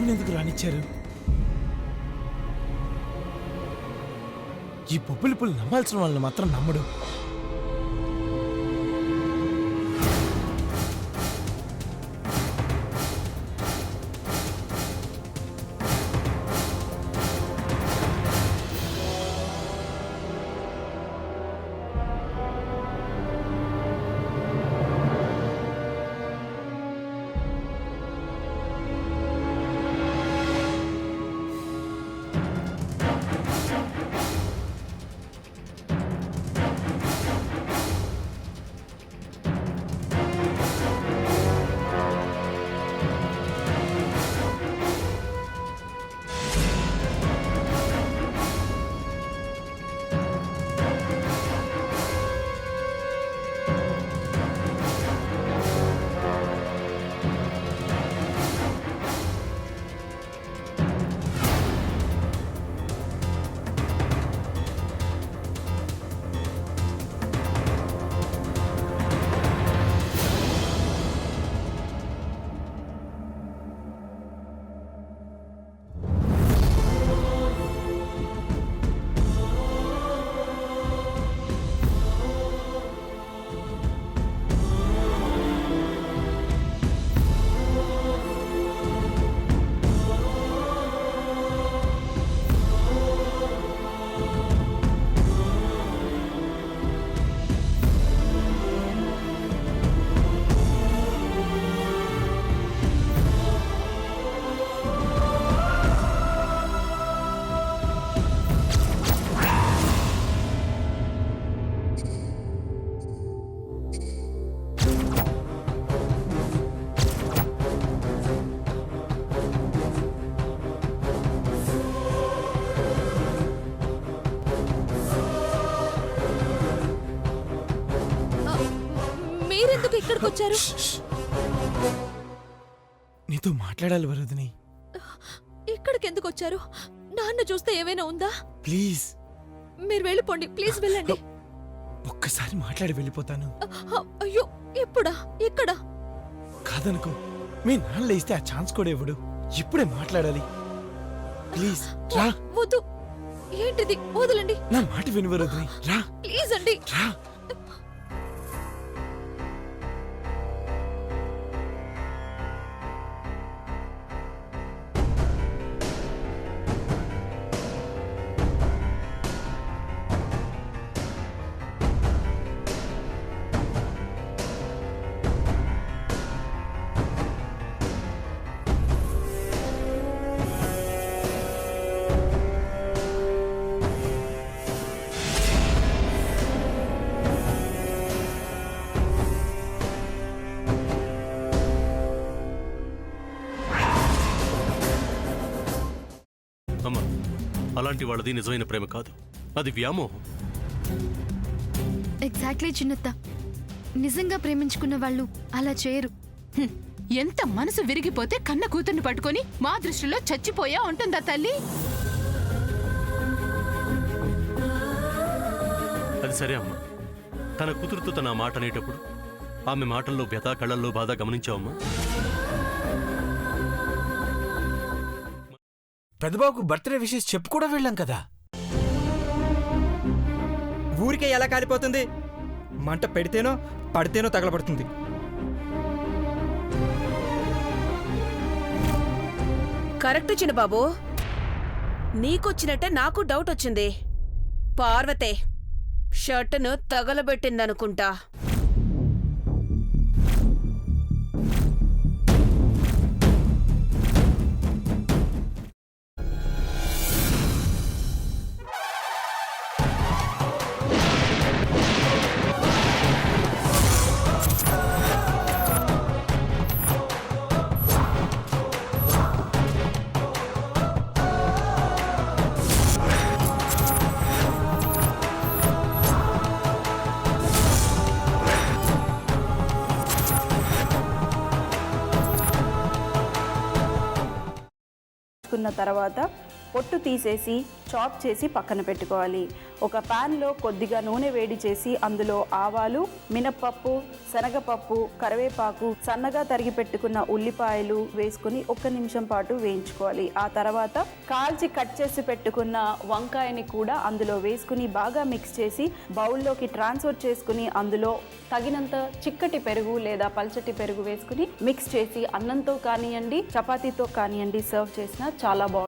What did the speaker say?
నన్నెందుకు రానిచ్చారు? ఈ పప్పులు పుల్లు నమ్మాల్సిన వాళ్ళని మాత్రం నమ్మడు. ఇక్కడికి వచ్చారు? నీతో మాట్లాడాలి వరదని. ఇక్కడికి ఎందుకు వచ్చారు? నాన్న చూస్తే ఏమైనా ఉందా? ప్లీజ్ మీరు వెళ్ళిపోండి, ప్లీజ్ వెళ్ళండి. ఒక్కసారి మాట్లాడి వెళ్ళిపోతాను. అయ్యో, ఎప్పుడా? ఎక్కడ? కాదనుకో, మీ నాన్న లేస్తే ఆ ఛాన్స్ కూడా ఇవ్వడు. ఇప్పుడే మాట్లాడాలి. ప్లీజ్ రా. వద్దు. ఏంటిది? వదలండి. నా మాట విను వరదని. రా ప్లీజ్ అండి. రా. అలాంటి వాళ్ళది నిజమైన ప్రేమ కాదు, అది వ్యామోహం. ఎగ్జాక్ట్లీ చిన్నత్త, నిజంగా ప్రేమించుకున్న వాళ్ళు అలా చేయరు. ఎంత మనసు విరిగిపోతే కన్న కూతుర్ని పట్టుకొని మా దృష్టిలో చచ్చిపోయా ఉంటుందా తల్లి? అది సరే అమ్మా, తన కూతురుతో తన మాట అనేటప్పుడు ఆమె మాటల్లో వ్యథా, కళ్ళల్లో బాధ గమనించావమ్మా? పెద్దబాబుకు బర్త్డే విషెస్ చెప్పు కూడా వెళ్ళాం కదా. ఊరికే ఎలా కాలిపోతుంది? మంట పెడితేనో పడితేనో తగలబడుతుంది. కరెక్ట్ చిన్నబాబు, నీకొచ్చినట్టే నాకు డౌట్ వచ్చింది. పార్వతే షర్టును తగలబెట్టిందనుకుంటా. తర్వాత పొట్టు తీసేసి చాప్ చేసి పక్కన పెట్టుకోవాలి. ఒక ప్యాన్లో కొద్దిగా నూనె వేడి చేసి అందులో ఆవాలు, మినప్పప్పు, శనగపప్పు, కరివేపాకు, సన్నగా తరిగి పెట్టుకున్న ఉల్లిపాయలు వేసుకుని 1 నిమిషం పాటు వేయించుకోవాలి. ఆ తర్వాత కాల్చి కట్ చేసి పెట్టుకున్న వంకాయని కూడా అందులో వేసుకుని బాగా మిక్స్ చేసి బౌల్లోకి ట్రాన్స్ఫర్ చేసుకుని అందులో తగినంత చిక్కటి పెరుగు లేదా పల్చటి పెరుగు వేసుకుని మిక్స్ చేసి అన్నంతో కానివ్వండి, చపాతీతో కానివ్వండి సర్వ్ చేసినా చాలా బాగుంటుంది.